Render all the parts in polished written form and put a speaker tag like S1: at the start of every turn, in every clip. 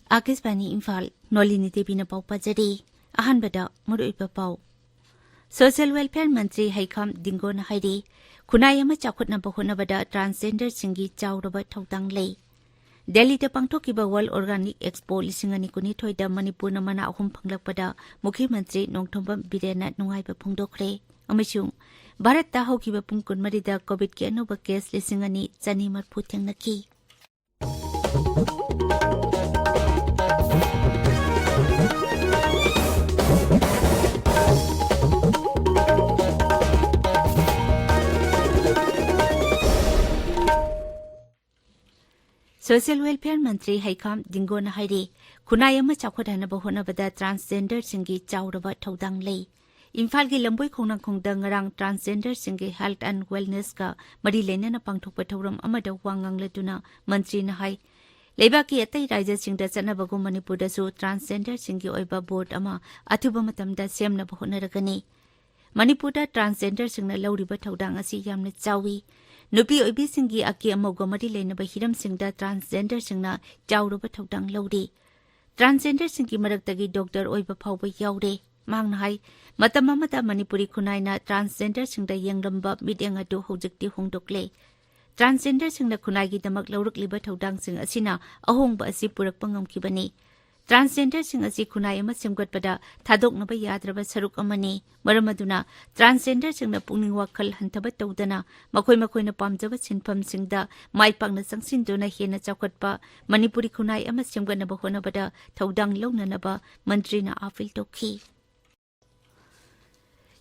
S1: Akisbani Imphal, Nolini Devi na pau pajari, ahanbada muruipa pau. Social Welfare Mantri Haikam Dingo na hairi, kunayama chakut na bahuna bada transgender singi chawraba thautang lay. Delhi da pangthokiba World Organic Expo lisingani kuni thoida Manipur na mana ahum panglakpada Mukhi Mantri Nongthombam Birena nungaiba phongdokre. Amasung Bharat ta hokiba pung kunmarida COVID ki anuba case lisingani chani marphu thengnaki. Social Welfare Mantri Haikam Dingo na hairi, kunayama chakwadana bahona bada transgender singi chawraba thaudang lay. Imphal gi lamboi khongnang khongda ngarang transgender singi health and wellness ka mari lena na pangthokpa thauram amada wangang latuna mantri na hai. Leibaki atai raja singda chanabagu Manipur da su transgender singi oiba board ama athuba matamda semna bahona ragani. Manipur da transgender singna lauriba thaudang asi yamna chawi. Nupi oibi singi aki amoga mari lena ba hiram singda transgender singna chawraba thaudang lauri. Transgender singi maraktagi doctor oiba phawba yaure. Mang hai matam amada Manipuri khunai na transgender singda yangramba midyang adu hojikti hongdokle. Transgender singna khunai gi damak laurukliba thaudang sing asina ahongba asi purakpa ngamkibani. Transgender sing asi khunai ama semgatpada thadoknaba yadraba saruk amani. Maramaduna transgender singna pungning wakhal hantaba tawdana makhoi na pamjaba sinpham singda maipakna sangsinduna hena chawkatpa Manipuri khunai ama semganaba honabada thaudang launanaba mantrina afil tokhi.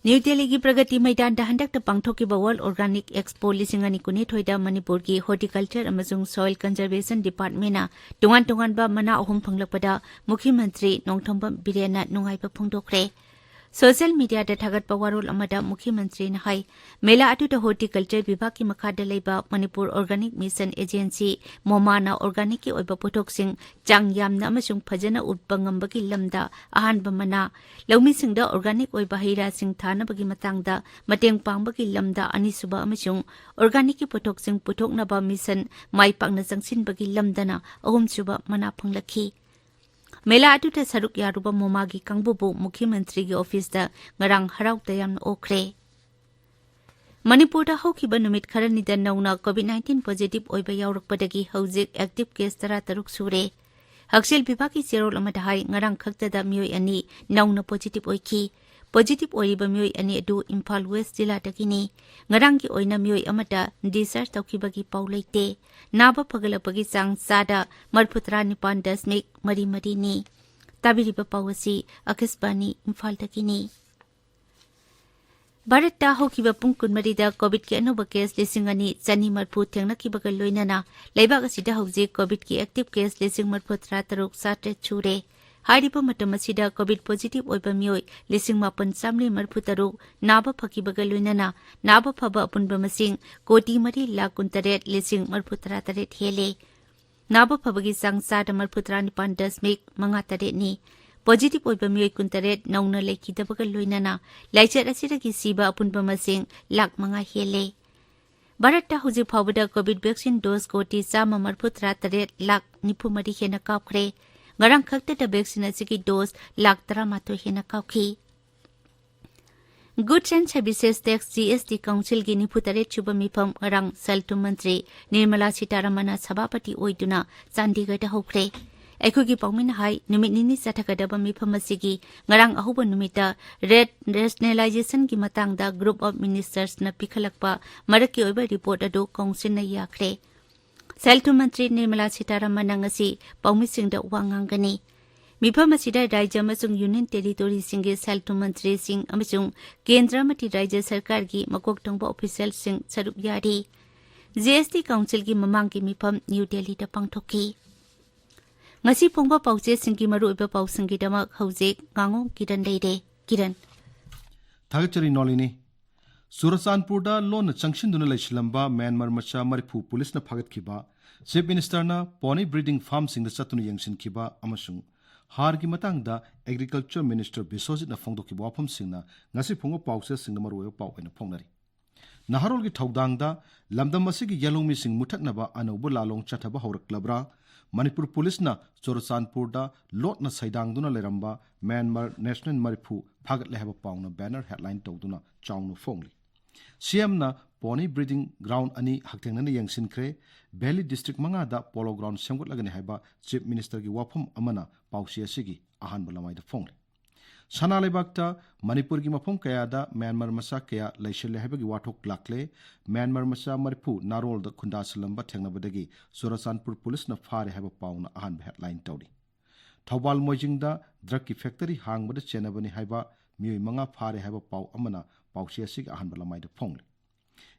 S1: New Delhi ki pragati maidan da handak ta pangthokiba World Organic Expo lisingani kuni thoida Manipur ki Horticulture amasung Soil Conservation Department na tungan ba mana ahum phanglakpada Mukhi Mantri Nongthombam Birena nungaiba phongdokre. Social media da thagatpa warol amada Mukhi Mantri na hai mela atu da Horticulture Vibhag ki makhada leiba Manipur Organic Mission Agency Momana Organic ki oiba pothok sing changyamna amasung phajana utpa ngambagi lamda ahanba mana laumi singda organic oiba haira sing thanabagi matangda mateng pangbagi lamda anisuba amasung organic ki pothok sing puthoknaba mission maipakna jangsinbagi lamdana ahumsuba mana phanglakhi. Mela atu ta saruk yaruba momagi kangbubu Mukhi Mantri gi office da ngarang harau tayam okre. Manipur da hokiba numit kharani da nauna COVID-19 positive oiba yaurukpadagi haujik active case tara taruk sure. Haksil Vibhag ki zero lamada hai ngarang khakta da miyoi ani nauna positive oiki. Positive oiba miyoi ani adu Imphal West jila dakini. Ngarang ki oina miyoi amata discharge taukibagi paulaite. Naba pagalapagi sang sada marputra nipan dasmik mari ni. Tabiriba pawasi Akisbani Imphal dakini. Bharat ta hokiba pungkun marida COVID ki anuba case lisingani chani marphu thengnakibaga loinana leibak asida hojik COVID ki active case lising marputra taruk satre chure. Hariba matam asida COVID positive oiba miyoi lising mapan samli marphu taruk naba phakibaga loinana naba phaba apunba masing koti mari lakuntaret lising marputra taret hele. Naba phabagi sang sada marputra nipan dasmik manga taret ni. Positive oiba miyoi kuntaret nauna lekhidabaga loinana laichat asidagi siba apunba masing lak manga hele. Bharat ta hujik phawbada COVID vaccine dose koti sama marputra taret lak nipumari hena kaukre. Ngarang khakta da vaccine asigi dose lak taramato hena kaukhi. Goods and Services Tax GST Council gi niputare chuba mifam ngarang Saltu Mantri Nirmala Sitaramana Sabapati oiduna Chandigarh da hokre. Aikhugi pawmin hai numit nini sathakadaba mifam asigi ngarang ahuba numita red rationalization gi matangda group of ministers na pikhalakpa maraki oiba report adu council na yakre. Saltu Mantri Nirmala Sitaramana ngasi pawmisingda wangangani. Mifam asida Rajya amasung Union Territory singi Saltu Mantri sing amasung Kendra mati Rajya Sarkar gi makok tongba official sing saruk yari. GST Council gi mamang gi mifam New Delhi da pangthoki. Ngasi pongba pauche singi maru iba pausangi damak haujik Ngangom Kiran leide. Kiran.
S2: Thagachari Nolini. Surasanpur da lon changshin duna laishilamba Myanmar macha maripu police na phagat khiba Chief Minister na pony breeding farm sing the Satunu Yangshin Kiba Amasung Har ki matang da Agriculture Minister Biswajit na Fongdo ki wapam sing na ngasi pungo pauses sing na maruyo pau ina pongnari. Naharol ki thaudang da lamdam masigi yalong mi sing mutak na ba anobu lalong chataba haurak labra Manipur Police na Chorasanpur da lot na saidang duna leramba Myanmar National Maripu phagat lehaba pau na banner headline tawduna chawnu fongli. CM na pony breeding ground ani haktengna yangshin kre Valley District manga da polo ground semgut lagani haiba Chief Minister ki wafam amana pausi asigi ahan balamai da fongli. Sana lebakta Manipur ki mafam kaya da Myanmar masa kaya laishile haiba ki wathok lakle Myanmar masa maripu narol da khunda salamba thengna badagi Chorasanpur Police na fare haiba pauna ahan headline tawdi. Thawbal Mojing da drug ki factory hang bada chenabani haiba mioi manga fare haiba pau amana pausi asigi ahan balamai da fongli.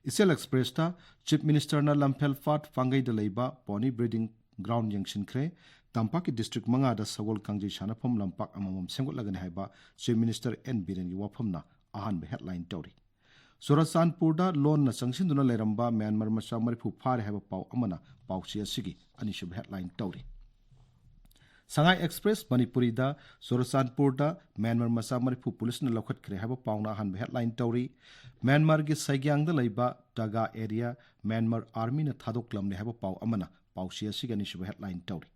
S2: Isel Express ta Chief Minister na Lamphel Fat Fangai da leiba pony breeding ground yangshin kre Tampaki District manga da Sagol Kangjai Shanapam Lampak amamam sengot lagani haiba Chief Minister N Biren wafam na ahan headline tawri. Chorasanpur da loan na sangshinduna leramba Myanmar masa maripu phare haiba pau amana pausi asigi anishub headline tawri. Sangai Express Manipuri da Chorasanpur da Myanmar masa maripu police na lokhat kre haiba pauna ahan headline tawri. Myanmar gi Saigyang da leiba Daga area Myanmar Army na thadoklam ne haiba pau amana pausi asigi anishub headline tawri.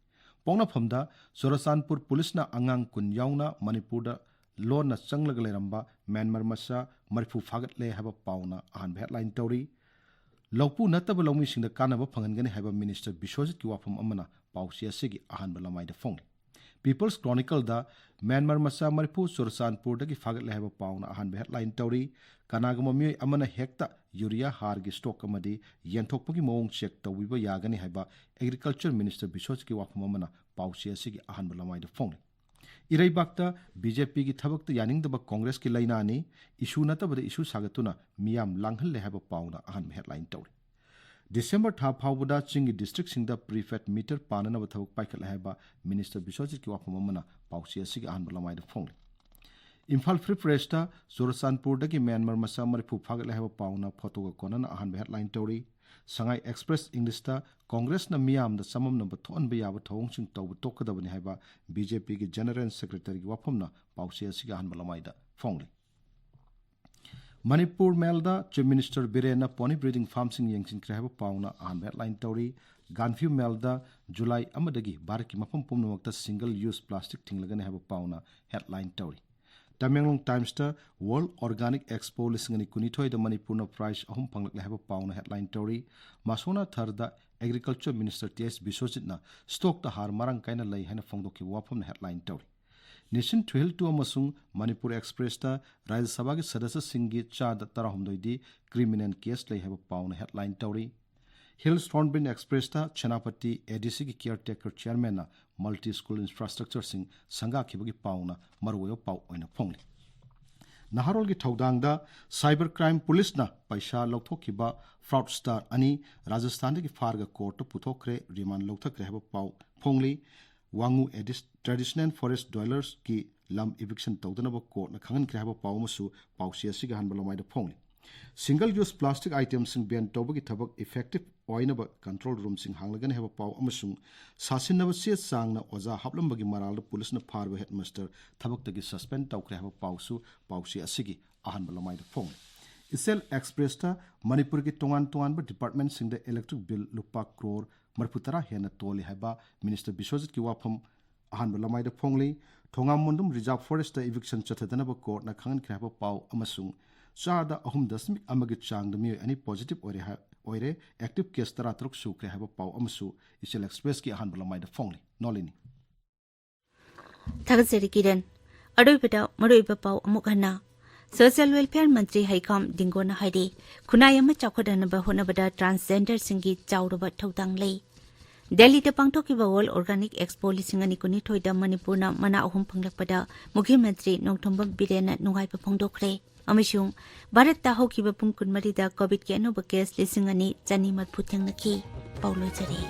S2: Pongna phamda Chorasanpur Police na angang kun yauna Manipur da law na changlag leramba Myanmar masa marifu phagat le haba pauna ahan headline tawri. Lawpu nataba lawmi singda kanaba phangangani haba Minister Biswajit ki wafam amana pausi asigi ahan balamai da fongli. People's Chronicle da Myanmar masa marifu Chorasanpur da ki phagat le haba pauna ahan headline tawri. Kanagama mioi amana hekta urea har gi stock amadi yenthokpagi mawong check tawiba yagani haiba Agriculture Minister Biswajit ki wafam amana pausi asigi ahan balamai da fongli. Iraibakta BJP ki thabakta yaningdaba Congress ki lainani issue natabada issue sagatuna miyam langhal le haiba pauna ahan headline tawri. December tha phawbuda chingi district singda prefect meter panana ba thabak paikhat haiba Minister Biswajit ki wafam amana pausi asigi ahan balamai da fongli. Imphal Free Press ta Chorasanpur dagi Myanmar masa maripu phagat le haiba pauna photo ga konana ahan headline tawri. Sangai Express English ta Congress na miyam da samam na bathon ba yaba thawong sing taw tokkadabani haiba BJP ki General Secretary ki wafam na pausi asiga han balamai da fongli. Manipur Mail da Chief Minister Biren na pony breeding farm sing yengsin kre haiba pauna ahan headline tawri. Ganview Mail da July amadagi Bharat ki mafam pumnamakta single use plastic thinglagani haiba pauna headline tawri. Tamenglong Times ta World Organic Expo lisingani kunithoi da Manipur na prize ahum panglak lehaba pauna headline tawri. Masona thar da Agriculture Minister T.S. Biswajit na stock ta har marang kaina lai haina fongdo ki wafam na headline tawri. Nation 12 to amasung Manipur Express ta Rajya Sabha ki sadasya singi cha da tarahumdoi di criminal case lai haba pauna headline tawri. Hills Thornbin Express ta Chanapati ADC ki caretaker chairman na multi school infrastructure sing sanga khibagi pauna marwayo pau oina phongli. Naharol ki thaudang da cyber crime police na paisa lauthokhiba fraudster ani Rajasthan ki farga court to puthokre remand lauthakre haba pau phongli. Wangu traditional forest dwellers ki lam eviction tawdanaba court na khangan kre haba pau masu pausi asiga han balamai da phongli. Single use plastic items sing ban tawbagi thabak effective oinaba control room sing hanglagani haba pau amasung sasinaba se sang na oza haplambagi maral police na farba headmaster thabak tagi suspend tawkre haba pau su pausi asigi ahan balamai da phongli. Isel Express ta Manipur ki tongan ba department sing the electric bill lupa crore marputara hena toli haba Minister Biswajit ki wafam ahan balamai da phongli. Thongam mundum reserve forest eviction chathadana ba court na khangan kre haba pau amasung Sada ahum dasmik amagi chang the mu any positive oire active case taratruk su kre haba pau amsu Isel Express ki ahan balamai da phongli. Nolini
S1: Thagzeri Kiran Adoi bada maroi ba pau amukana Social Welfare Mantri Haikam Dingona Haidi Kunayama Chakodana ba honabada transgender singi chawraba thaudang lei Delhi da pangthoki ba World Organic Expo lisingani kuni thoida Manipur na mana ahum panglakpada Mukhi Mantri Nongthombam Birena nungai pa phongdokre Amishung Bharat ta hokiba pung kunmari da COVID ke anoba case lisingani chani mat phuthang nakhi Paulo Jari